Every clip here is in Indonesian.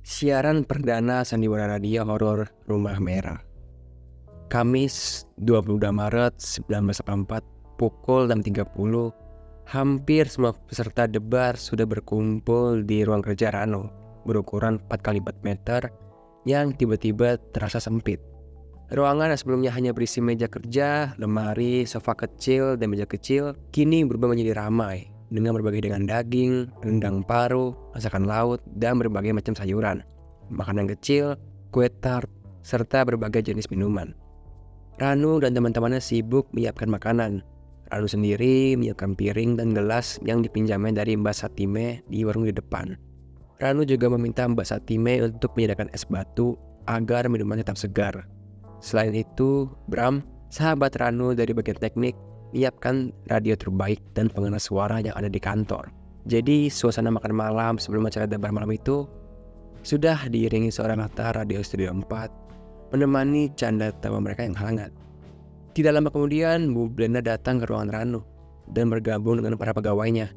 Siaran perdana sandiwara radio horor Rumah Merah. Kamis 22 Maret 1984 pukul 6.30, hampir semua peserta debat sudah berkumpul di ruang kerja Rano berukuran 4x4 meter yang tiba-tiba terasa sempit. Ruangan yang sebelumnya hanya berisi meja kerja, lemari, sofa kecil, dan meja kecil kini berubah menjadi ramai dengan berbagai hidangan daging, rendang paru, masakan laut, dan berbagai macam sayuran, makanan kecil, kue tart, serta berbagai jenis minuman. Ranu dan teman-temannya sibuk menyiapkan makanan. Ranu sendiri menyiapkan piring dan gelas yang dipinjamnya dari Mbak Satime di warung di depan. Ranu juga meminta Mbak Satime untuk menyediakan es batu agar minuman tetap segar. Selain itu, Bram, sahabat Ranu dari bagian teknik, menyiapkan radio terbaik dan pengeras suara yang ada di kantor. Jadi suasana makan malam sebelum acara debat malam itu sudah diiringi seorang latar radio Studio 4 menemani canda tawa mereka yang hangat. Tidak lama kemudian, Bu Blenda datang ke ruangan Ranu dan bergabung dengan para pegawainya.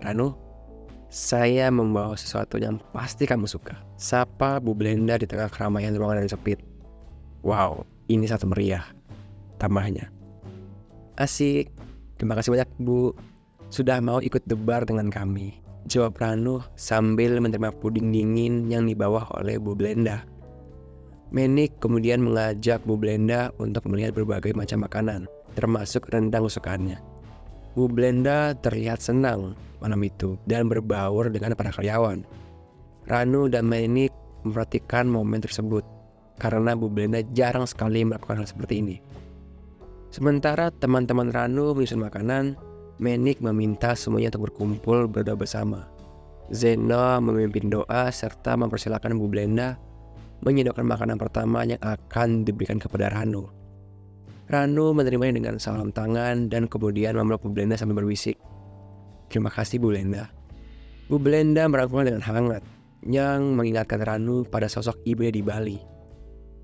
"Ranu, saya membawa sesuatu yang pasti kamu suka," sapa Bu Blenda di tengah keramaian ruangan yang sempit. "Wow, ini sangat meriah," tambahnya. "Asik, terima kasih banyak Bu, sudah mau ikut debar dengan kami," jawab Ranu sambil menerima puding dingin yang dibawa oleh Bu Blenda. Menik kemudian mengajak Bu Blenda untuk melihat berbagai macam makanan, termasuk rendang kesukaannya. Bu Blenda terlihat senang malam itu dan berbaur dengan para karyawan. Ranu dan Menik memperhatikan momen tersebut karena Bu Blenda jarang sekali melakukan hal seperti ini. Sementara teman-teman Ranu menyusun makanan, Menik meminta semuanya untuk berkumpul berdoa bersama. Zeno memimpin doa serta mempersilahkan Bu Blenda menyediakan makanan pertama yang akan diberikan kepada Ranu. Ranu menerimanya dengan salam tangan dan kemudian memeluk Bu Blenda sambil berbisik, "Terima kasih Bu Blenda." Bu Blenda merangkulnya dengan hangat yang mengingatkan Ranu pada sosok ibunya di Bali.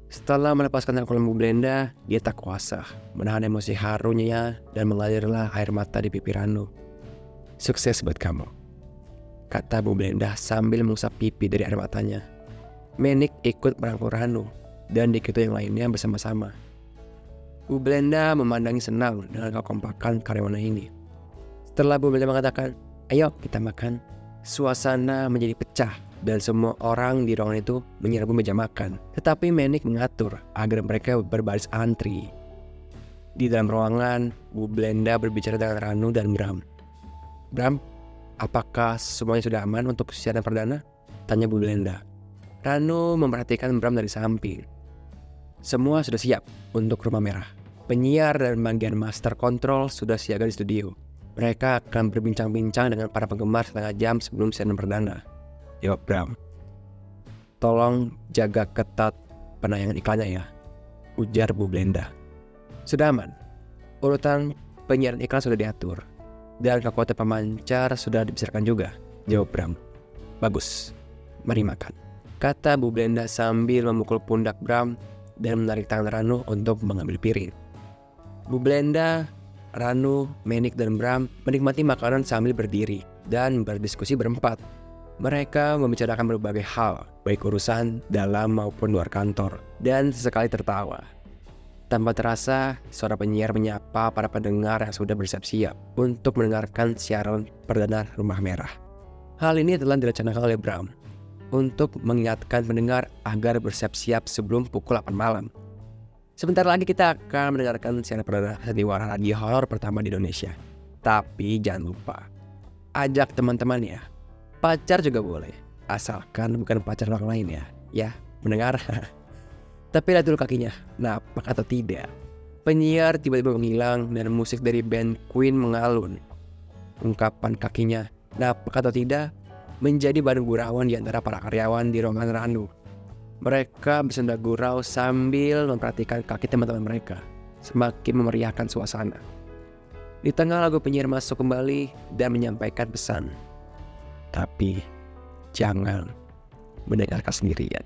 Setelah melepaskan rangkulan Bu Blenda, dia tak kuasa menahan emosi harunya dan mengalirlah air mata di pipi Ranu. "Sukses buat kamu," kata Bu Blenda sambil mengusap pipi dari air matanya. Menik ikut merangkul Ranu dan diikuti yang lainnya bersama-sama. Bu Blenda memandangi senang dengan kekompakan karyawannya ini. Setelah Bu Blenda mengatakan, "Ayo kita makan," suasana menjadi pecah dan semua orang di ruangan itu menyerbu meja makan. Tetapi Menik mengatur agar mereka berbaris antri. Di dalam ruangan, Bu Blenda berbicara dengan Ranu dan Bram. "Bram, apakah semuanya sudah aman untuk siaran perdana?" tanya Bu Blenda. Ranu memperhatikan Bram dari samping. Semua sudah siap untuk Rumah Merah. Penyiar dan bagian master control sudah siaga di studio. Mereka akan berbincang-bincang dengan para penggemar setengah jam sebelum siaran perdana, jawab Bram. "Tolong jaga ketat penayangan iklannya ya," ujar Bu Blenda. "Sudah aman. Urutan penyiaran iklan sudah diatur dan kekuatan pemancar sudah dibesarkan juga," jawab Bram. "Bagus, mari makan," kata Bu Blenda sambil memukul pundak Bram dan menarik tangan Ranu untuk mengambil piring. Bu Blenda, Ranu, Menik, dan Bram menikmati makanan sambil berdiri dan berdiskusi berempat. Mereka membicarakan berbagai hal, baik urusan dalam maupun luar kantor, dan sesekali tertawa. Tanpa terasa, suara penyiar menyapa para pendengar yang sudah bersiap-siap untuk mendengarkan siaran perdana Rumah Merah. Hal ini telah direncanakan oleh Bram untuk mengingatkan pendengar agar bersiap-siap sebelum pukul 8 malam. Sebentar lagi kita akan mendengarkan siaran perdana sandiwara radio horor pertama di Indonesia. Tapi jangan lupa, ajak teman-teman ya. Pacar juga boleh, asalkan bukan pacar orang lain ya. Ya, mendengar. Tapi lihat dulu kakinya, napak atau tidak. Penyiar tiba-tiba menghilang dan musik dari band Queen mengalun. Ungkapan kakinya, napak atau tidak, menjadi bahan gurauan di antara para karyawan di ruangan Ranu. Mereka bersenda gurau sambil memperhatikan kaki teman-teman mereka, semakin memeriahkan suasana. Di tengah lagu, penyiar masuk kembali dan menyampaikan pesan, "Tapi jangan mendengarkan sendirian,"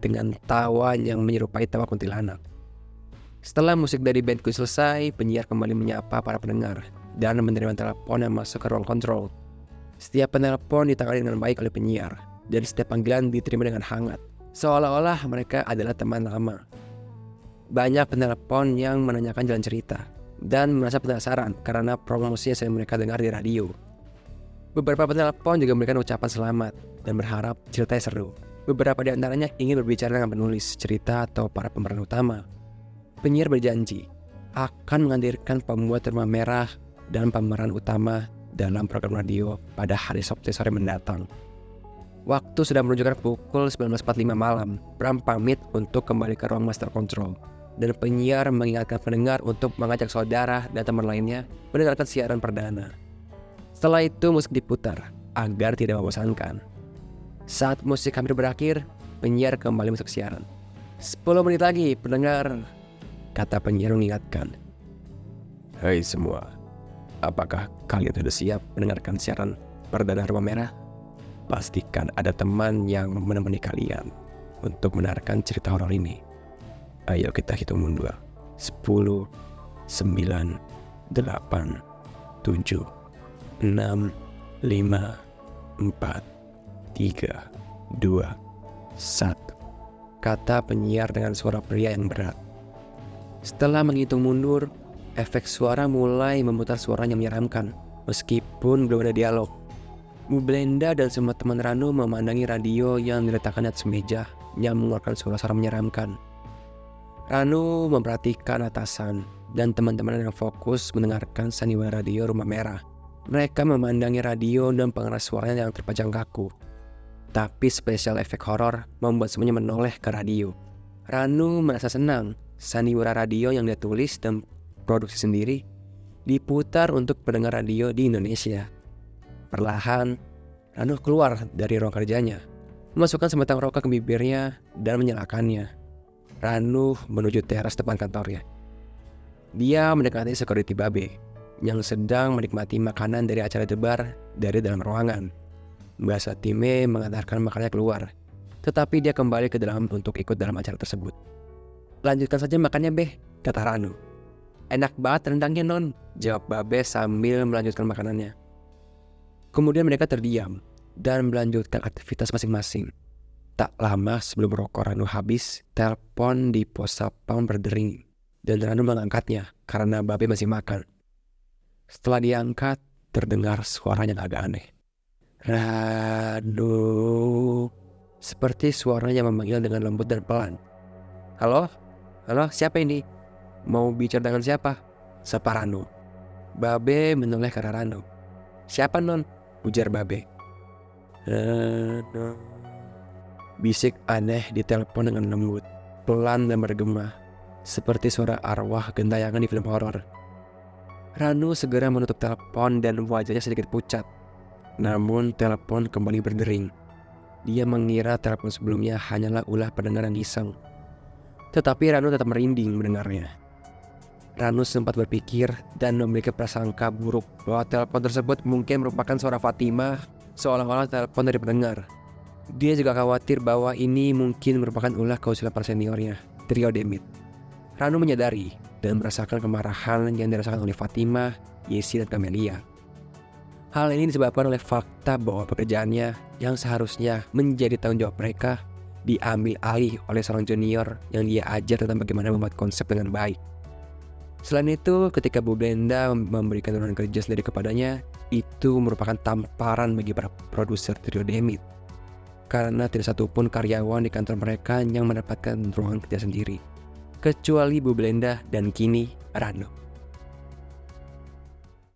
dengan tawa yang menyerupai tawa kuntilanak. Setelah musik dari band Queen selesai, penyiar kembali menyapa para pendengar dan menerima telepon yang masuk ke ruang kontrol. Setiap penelpon ditangani dengan baik oleh penyiar. dan setiap panggilan diterima dengan hangat, seolah-olah mereka adalah teman lama. Banyak penelpon yang menanyakan jalan cerita dan merasa penasaran karena promosi yang sering mereka dengar di radio. Beberapa penelpon juga memberikan ucapan selamat dan berharap ceritanya seru. Beberapa di antaranya ingin berbicara dengan penulis cerita atau para pemeran utama. Penyiar berjanji akan menghadirkan pembuat Rumah Merah dan pemeran utama dalam program radio pada hari Sabtu sore mendatang. Waktu sudah menunjukkan pukul 19.45 malam. Bram pamit untuk kembali ke ruang master control, dan penyiar mengingatkan pendengar untuk mengajak saudara dan teman lainnya mendengarkan siaran perdana. Setelah itu musik diputar agar tidak membosankan. Saat musik hampir berakhir, penyiar kembali masuk siaran. 10 menit lagi pendengar, kata penyiar mengingatkan. Hai semua, apakah kalian sudah siap mendengarkan siaran perdana Rumah Merah? Pastikan ada teman yang menemani kalian untuk mendengarkan cerita horor ini. Ayo kita hitung mundur. 10, 9, 8, 7, 6, 5, 4, 3, 2, 1, kata penyiar dengan suara pria yang berat. Setelah menghitung mundur, efek suara mulai memutar suaranya menyeramkan, meskipun belum ada dialog. Bu Blenda dan semua teman Ranu memandangi radio yang diletakkan di atas meja yang mengeluarkan suara-suara menyeramkan. Ranu memperhatikan atasan dan teman-teman yang fokus mendengarkan sandiwara radio Rumah Merah. Mereka memandangi radio dan pengeras suaranya yang terpajang kaku. Tapi spesial efek horor membuat semuanya menoleh ke radio. Ranu merasa senang. Sandiwara radio yang dia tulis dan produksi sendiri diputar untuk pendengar radio di Indonesia. Perlahan, Ranu keluar dari ruang kerjanya, memasukkan sebatang rokok ke bibirnya dan menyalakannya. Ranu menuju teras depan kantornya. Dia mendekati security Babe yang sedang menikmati makanan dari acara debar dari dalam ruangan. Mbak Satime mengantarkan makanannya keluar, tetapi dia kembali ke dalam untuk ikut dalam acara tersebut. Lanjutkan saja makannya, Beh, kata Ranu. Enak banget rendangnya, Non, jawab Babe sambil melanjutkan makanannya. Kemudian mereka terdiam dan melanjutkan aktivitas masing-masing. Tak lama sebelum rokok Ranu habis, telepon di pos satpam berdering dan Ranu mengangkatnya karena Babe masih makan. Setelah diangkat, terdengar suaranya agak aneh. Ranu, seperti suaranya memanggil dengan lembut dan pelan. Halo? Halo, siapa ini? Mau bicara dengan siapa? Sapa Ranu. Babe menoleh ke arah Ranu. Siapa, Non? Ujar Babe. Ranu. Bisik aneh di telepon dengan lembut, pelan dan bergema, seperti suara arwah gentayangan di film horor. Ranu segera menutup telepon dan wajahnya sedikit pucat. Namun telepon kembali berdering. Dia mengira telepon sebelumnya hanyalah ulah pendengar yang iseng. Tetapi Ranu tetap merinding mendengarnya. Ranu sempat berpikir dan memiliki prasangka buruk bahwa telepon tersebut mungkin merupakan suara Fatimah, seolah-olah telepon dari pendengar. Dia juga khawatir bahwa ini mungkin merupakan ulah keusilan para seniornya, trio Demit. Ranu menyadari dan merasakan kemarahan yang dirasakan oleh Fatimah, Yesi, dan Camelia. Hal ini disebabkan oleh fakta bahwa pekerjaannya yang seharusnya menjadi tanggung jawab mereka diambil alih oleh seorang junior yang dia ajar tentang bagaimana membuat konsep dengan baik. Selain itu, ketika Bu Blenda memberikan turunan kerja sendiri kepadanya, itu merupakan tamparan bagi para produser trio Demit. Karena tidak satupun karyawan di kantor mereka yang mendapatkan ruangan kerja sendiri, kecuali Bu Blenda dan kini Ranu.